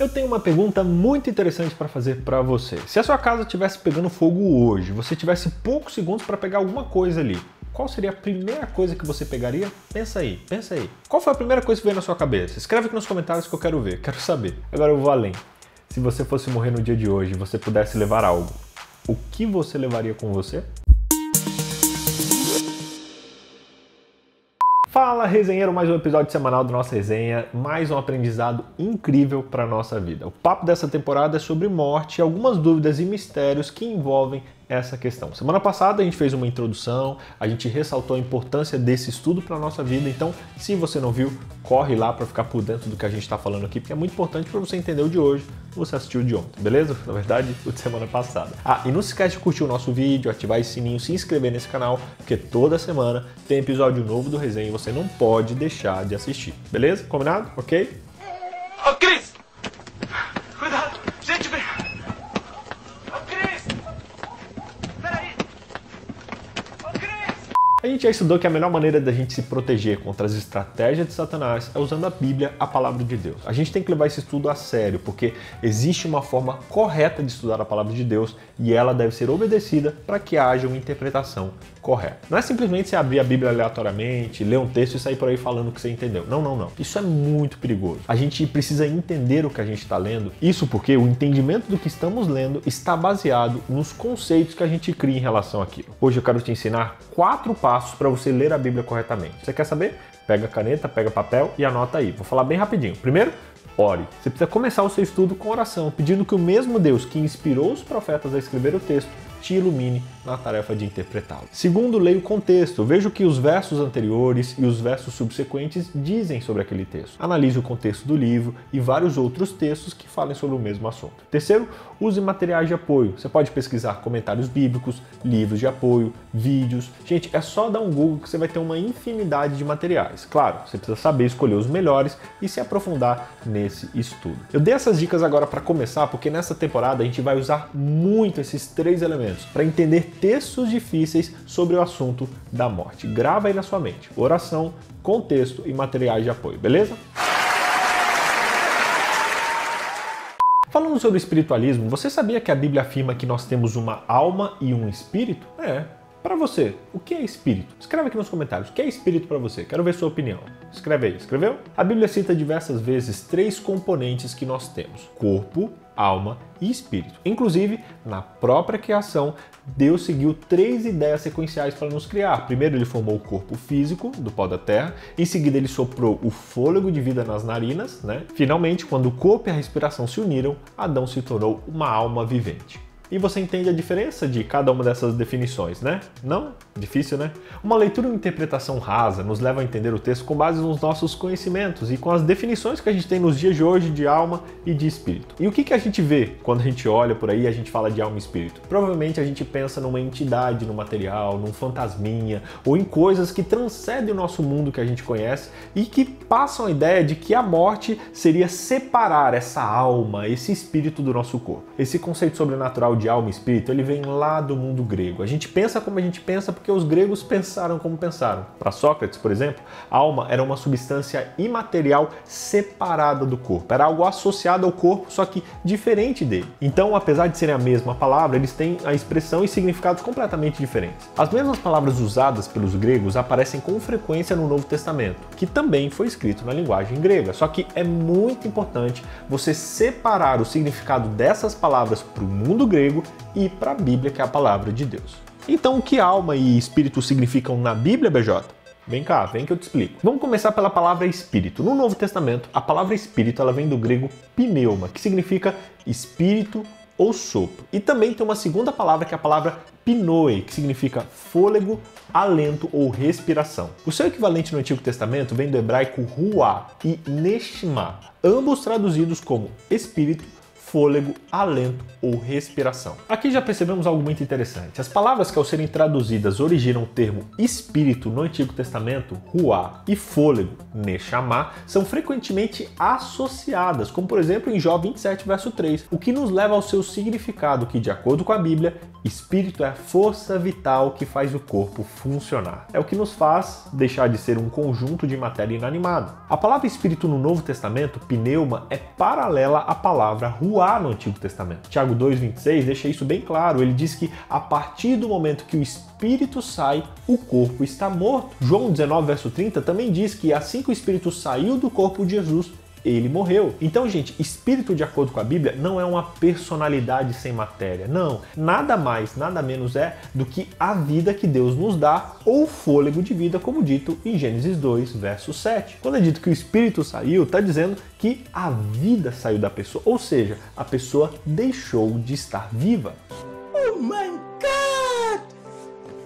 Eu tenho uma pergunta muito interessante para fazer para você. Se a sua casa estivesse pegando fogo hoje, você tivesse poucos segundos para pegar alguma coisa ali, qual seria a primeira coisa que você pegaria? Pensa aí, pensa aí. Qual foi a primeira coisa que veio na sua cabeça? Escreve aqui nos comentários que eu quero ver, quero saber. Agora eu vou além. Se você fosse morrer no dia de hoje e você pudesse levar algo, o que você levaria com você? Fala, resenheiro, mais um episódio semanal da nossa resenha, mais um aprendizado incrível para a nossa vida. O papo dessa temporada é sobre morte e algumas dúvidas e mistérios que envolvem essa questão. Semana passada a gente fez uma introdução, a gente ressaltou a importância desse estudo para a nossa vida, então se você não viu, corre lá para ficar por dentro do que a gente está falando aqui, porque é muito importante para você entender o de hoje, você assistiu o de ontem, beleza? Na verdade, o de semana passada. E não se esquece de curtir o nosso vídeo, ativar esse sininho, se inscrever nesse canal, porque toda semana tem episódio novo do Resenha e você não pode deixar de assistir, beleza? Combinado? Ok? Ô, Cris! Cuidado! Gente, vem! Ô, Cris! Peraí! Ô, Cris! A gente já estudou que a melhor maneira da gente se proteger contra as estratégias de Satanás é usando a Bíblia, a palavra de Deus. A gente tem que levar esse estudo a sério, porque existe uma forma correta de estudar a palavra de Deus e ela deve ser obedecida para que haja uma interpretação correta. Não é simplesmente você abrir a Bíblia aleatoriamente, ler um texto e sair por aí falando o que você entendeu. Não, não, não. Isso é muito perigoso. A gente precisa entender o que a gente está lendo. Isso porque o entendimento do que estamos lendo está baseado nos conceitos que a gente cria em relação àquilo. Hoje eu quero te ensinar 4 passos para você ler a Bíblia corretamente. Você quer saber? Pega caneta, pega papel e anota aí. Vou falar bem rapidinho. Primeiro, ore. Você precisa começar o seu estudo com oração, pedindo que o mesmo Deus que inspirou os profetas a escrever o texto te ilumine na tarefa de interpretá-lo. Segundo, leia o contexto. Veja o que os versos anteriores e os versos subsequentes dizem sobre aquele texto. Analise o contexto do livro e vários outros textos que falem sobre o mesmo assunto. Terceiro, use materiais de apoio. Você pode pesquisar comentários bíblicos, livros de apoio, vídeos. Gente, é só dar um Google que você vai ter uma infinidade de materiais. Claro, você precisa saber escolher os melhores e se aprofundar nesse estudo. Eu dei essas dicas agora para começar, porque nessa temporada a gente vai usar muito esses 3 elementos para entender textos difíceis sobre o assunto da morte. Grava aí na sua mente: oração, contexto e materiais de apoio, beleza? Falando sobre espiritualismo, você sabia que a Bíblia afirma que nós temos uma alma e um espírito? Para você, o que é espírito? Escreve aqui nos comentários, o que é espírito para você? Quero ver sua opinião. Escreve aí, escreveu? A Bíblia cita diversas vezes 3 componentes que nós temos: corpo, alma e espírito. Inclusive, na própria criação, Deus seguiu 3 ideias sequenciais para nos criar. Primeiro, ele formou o corpo físico do pó da terra. Em seguida, ele soprou o fôlego de vida nas narinas, né? Finalmente, quando o corpo e a respiração se uniram, Adão se tornou uma alma vivente. E você entende a diferença de cada uma dessas definições, né? Não? Difícil, né? Uma leitura e uma interpretação rasa nos leva a entender o texto com base nos nossos conhecimentos e com as definições que a gente tem nos dias de hoje de alma e de espírito. E o que a gente vê quando a gente olha por aí e a gente fala de alma e espírito? Provavelmente a gente pensa numa entidade no material, num fantasminha ou em coisas que transcendem o nosso mundo que a gente conhece e que passam a ideia de que a morte seria separar essa alma, esse espírito do nosso corpo. Esse conceito sobrenatural de alma e espírito, ele vem lá do mundo grego. A gente pensa como a gente pensa porque os gregos pensaram como pensaram. Para Sócrates, por exemplo, a alma era uma substância imaterial separada do corpo. Era algo associado ao corpo, só que diferente dele. Então, apesar de serem a mesma palavra, eles têm a expressão e significados completamente diferentes. As mesmas palavras usadas pelos gregos aparecem com frequência no Novo Testamento, que também foi escrito na linguagem grega. Só que é muito importante você separar o significado dessas palavras para o mundo grego e para a Bíblia, que é a palavra de Deus. Então, o que alma e espírito significam na Bíblia, BJ? Vem cá, vem que eu te explico. Vamos começar pela palavra espírito. No Novo Testamento, a palavra espírito ela vem do grego pneuma, que significa espírito ou sopro. E também tem uma segunda palavra, que é a palavra pnoe, que significa fôlego, alento ou respiração. O seu equivalente no Antigo Testamento vem do hebraico ruá e neshima, ambos traduzidos como espírito, fôlego, alento ou respiração. Aqui já percebemos algo muito interessante. As palavras que ao serem traduzidas originam o termo espírito no Antigo Testamento, ruá, e fôlego, neshama, são frequentemente associadas, como por exemplo em Jó 27, verso 3, o que nos leva ao seu significado que, de acordo com a Bíblia, espírito é a força vital que faz o corpo funcionar. É o que nos faz deixar de ser um conjunto de matéria inanimada. A palavra espírito no Novo Testamento, pneuma, é paralela à palavra ruá no Antigo Testamento. Tiago 2,26 deixa isso bem claro. Ele diz que a partir do momento que o espírito sai, o corpo está morto. João 19, verso 30 também diz que assim que o espírito saiu do corpo de Jesus, ele morreu. Então, gente, espírito, de acordo com a Bíblia, não é uma personalidade sem matéria. Não, nada mais, nada menos é do que a vida que Deus nos dá, ou fôlego de vida, como dito em Gênesis 2, verso 7. Quando é dito que o espírito saiu, está dizendo que a vida saiu da pessoa, ou seja, a pessoa deixou de estar viva. Oh my God!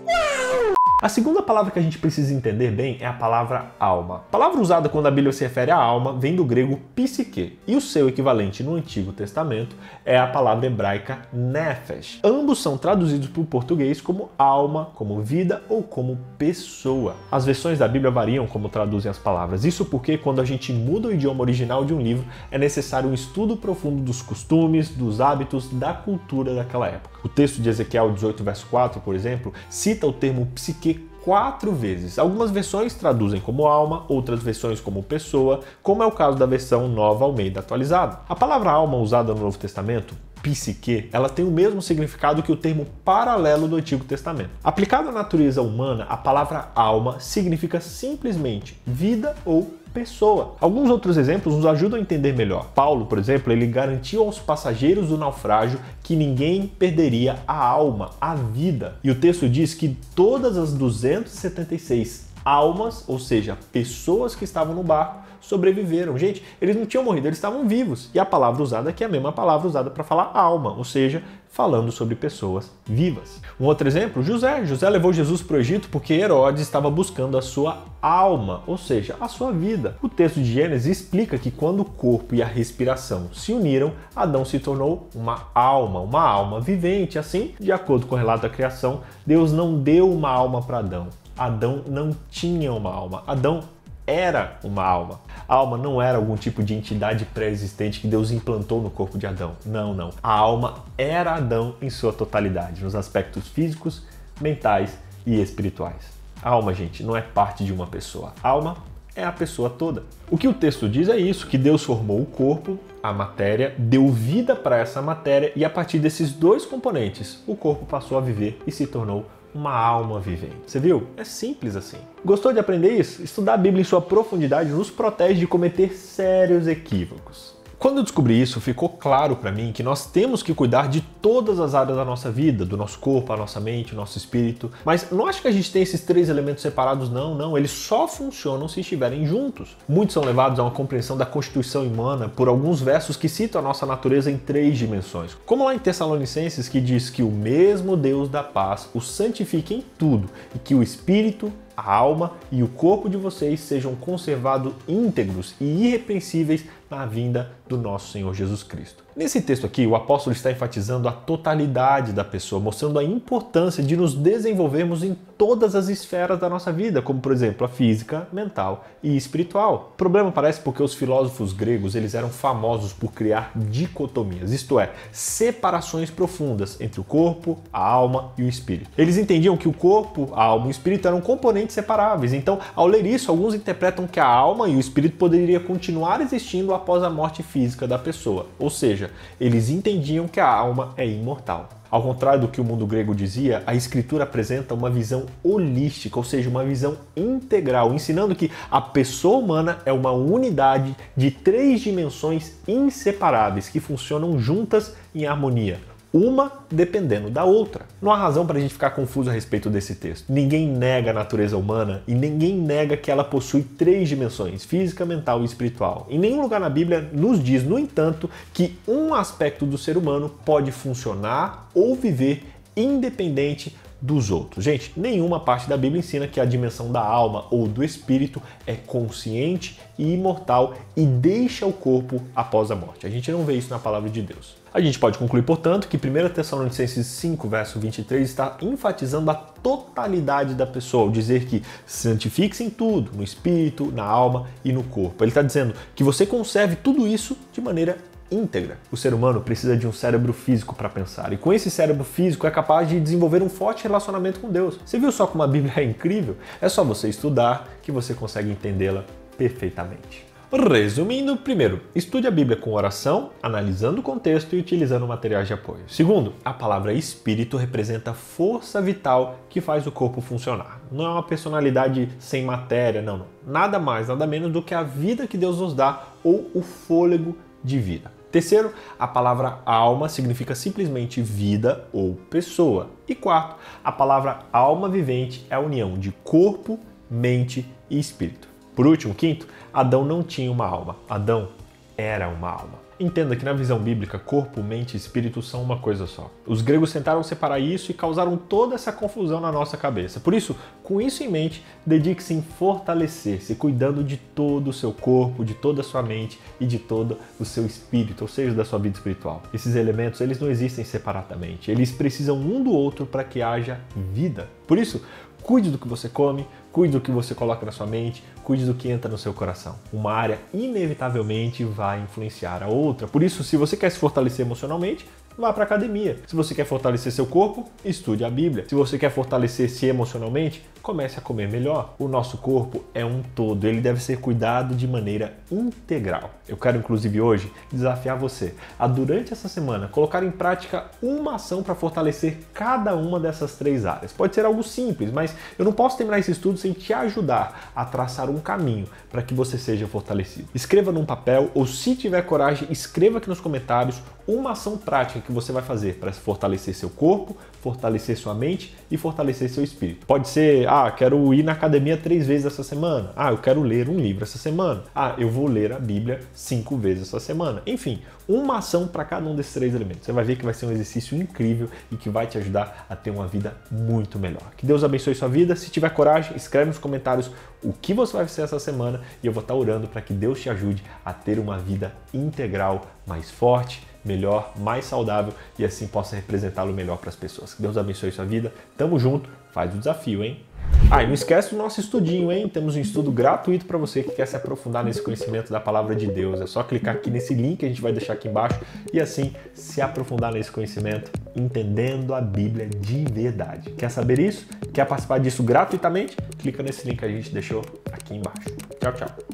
Wow! A segunda palavra que a gente precisa entender bem é a palavra alma. A palavra usada quando a Bíblia se refere à alma vem do grego psique, e o seu equivalente no Antigo Testamento é a palavra hebraica nefesh. Ambos são traduzidos para o português como alma, como vida ou como pessoa. As versões da Bíblia variam como traduzem as palavras. Isso porque quando a gente muda o idioma original de um livro, é necessário um estudo profundo dos costumes, dos hábitos, da cultura daquela época. O texto de Ezequiel 18, verso 4, por exemplo, cita o termo psique 4 vezes. Algumas versões traduzem como alma, outras versões como pessoa, como é o caso da versão Nova Almeida atualizada. A palavra alma usada no Novo Testamento, psique, ela tem o mesmo significado que o termo paralelo do Antigo Testamento. Aplicado à natureza humana, a palavra alma significa simplesmente vida ou pessoa. Alguns outros exemplos nos ajudam a entender melhor. Paulo, por exemplo, ele garantiu aos passageiros do naufrágio que ninguém perderia a alma, a vida. E o texto diz que todas as 276 almas, ou seja, pessoas que estavam no barco, sobreviveram. Gente, eles não tinham morrido, eles estavam vivos. E a palavra usada aqui é a mesma palavra usada para falar alma, ou seja, falando sobre pessoas vivas. Um outro exemplo, José. José levou Jesus para o Egito porque Herodes estava buscando a sua alma, ou seja, a sua vida. O texto de Gênesis explica que quando o corpo e a respiração se uniram, Adão se tornou uma alma vivente. Assim, de acordo com o relato da criação, Deus não deu uma alma para Adão. Adão não tinha uma alma. Adão era uma alma. A alma não era algum tipo de entidade pré-existente que Deus implantou no corpo de Adão. Não, não. A alma era Adão em sua totalidade, nos aspectos físicos, mentais e espirituais. A alma, gente, não é parte de uma pessoa. A alma é a pessoa toda. O que o texto diz é isso, que Deus formou o corpo, a matéria, deu vida para essa matéria e a partir desses dois componentes, o corpo passou a viver e se tornou uma alma vivente. Você viu? É simples assim. Gostou de aprender isso? Estudar a Bíblia em sua profundidade nos protege de cometer sérios equívocos. Quando eu descobri isso, ficou claro para mim que nós temos que cuidar de todas as áreas da nossa vida, do nosso corpo, a nossa mente, o nosso espírito. Mas não acho que a gente tem esses 3 elementos separados, não. Eles só funcionam se estiverem juntos. Muitos são levados a uma compreensão da constituição humana por alguns versos que citam a nossa natureza em 3 dimensões. Como lá em Tessalonicenses, que diz que o mesmo Deus da paz os santifique em tudo e que o espírito, a alma e o corpo de vocês sejam conservados íntegros e irrepreensíveis na vinda do nosso Senhor Jesus Cristo. Nesse texto aqui, o apóstolo está enfatizando a totalidade da pessoa, mostrando a importância de nos desenvolvermos em todas as esferas da nossa vida, como por exemplo a física, mental e espiritual. O problema parece porque os filósofos gregos eles eram famosos por criar dicotomias, isto é, separações profundas entre o corpo, a alma e o espírito. Eles entendiam que o corpo, a alma e o espírito eram componentes separáveis, então ao ler isso, alguns interpretam que a alma e o espírito poderiam continuar existindo após a morte física da pessoa, ou seja, eles entendiam que a alma é imortal. Ao contrário do que o mundo grego dizia, a escritura apresenta uma visão holística, ou seja, uma visão integral, ensinando que a pessoa humana é uma unidade de 3 dimensões inseparáveis que funcionam juntas em harmonia, uma dependendo da outra. Não há razão para a gente ficar confuso a respeito desse texto. Ninguém nega a natureza humana e ninguém nega que ela possui 3 dimensões, física, mental e espiritual. Em nenhum lugar na Bíblia nos diz, no entanto, que um aspecto do ser humano pode funcionar ou viver independente dos outros. Gente, nenhuma parte da Bíblia ensina que a dimensão da alma ou do espírito é consciente e imortal e deixa o corpo após a morte. A gente não vê isso na palavra de Deus. A gente pode concluir, portanto, que 1 Tessalonicenses 5, verso 23 está enfatizando a totalidade da pessoa, ao dizer que santifique-se em tudo, no espírito, na alma e no corpo. Ele está dizendo que você conserve tudo isso de maneira íntegra. O ser humano precisa de um cérebro físico para pensar, e com esse cérebro físico é capaz de desenvolver um forte relacionamento com Deus. Você viu só como a Bíblia é incrível? É só você estudar que você consegue entendê-la perfeitamente. Resumindo, primeiro, estude a Bíblia com oração, analisando o contexto e utilizando materiais de apoio. Segundo, a palavra espírito representa a força vital que faz o corpo funcionar. Não é uma personalidade sem matéria, não. Nada mais, nada menos do que a vida que Deus nos dá ou o fôlego de vida. Terceiro, a palavra alma significa simplesmente vida ou pessoa. E quarto, a palavra alma vivente é a união de corpo, mente e espírito. Por último, quinto, Adão não tinha uma alma, Adão era uma alma. Entenda que na visão bíblica, corpo, mente e espírito são uma coisa só. Os gregos tentaram separar isso e causaram toda essa confusão na nossa cabeça. Por isso, com isso em mente, dedique-se em fortalecer-se, cuidando de todo o seu corpo, de toda a sua mente e de todo o seu espírito, ou seja, da sua vida espiritual. Esses elementos, eles não existem separadamente, eles precisam um do outro para que haja vida. Por isso, cuide do que você come, cuide do que você coloca na sua mente, cuide do que entra no seu coração. Uma área inevitavelmente vai influenciar a outra. Por isso, se você quer se fortalecer emocionalmente, vá para a academia. Se você quer fortalecer seu corpo, estude a Bíblia. Se você quer fortalecer-se emocionalmente, comece a comer melhor. O nosso corpo é um todo, ele deve ser cuidado de maneira integral. Eu quero, inclusive, hoje desafiar você a, durante essa semana, colocar em prática uma ação para fortalecer cada uma dessas três áreas. Pode ser algo simples, mas eu não posso terminar esse estudo sem te ajudar a traçar um caminho para que você seja fortalecido. Escreva num papel ou, se tiver coragem, escreva aqui nos comentários uma ação prática que você vai fazer para fortalecer seu corpo, fortalecer sua mente e fortalecer seu espírito. Pode ser, quero ir na academia 3 vezes essa semana. Eu quero ler um livro essa semana. Eu vou ler a Bíblia 5 vezes essa semana. Enfim, uma ação para cada um desses 3 elementos. Você vai ver que vai ser um exercício incrível e que vai te ajudar a ter uma vida muito melhor. Que Deus abençoe sua vida. Se tiver coragem, escreve nos comentários o que você vai fazer essa semana e eu vou estar orando para que Deus te ajude a ter uma vida integral, mais forte, melhor, mais saudável e assim possa representá-lo melhor para as pessoas. Que Deus abençoe sua vida. Tamo junto. Faz o desafio, hein? E não esquece do nosso estudinho, hein? Temos um estudo gratuito para você que quer se aprofundar nesse conhecimento da palavra de Deus. É só clicar aqui nesse link que a gente vai deixar aqui embaixo e assim se aprofundar nesse conhecimento, entendendo a Bíblia de verdade. Quer saber isso? Quer participar disso gratuitamente? Clica nesse link que a gente deixou aqui embaixo. Tchau, tchau.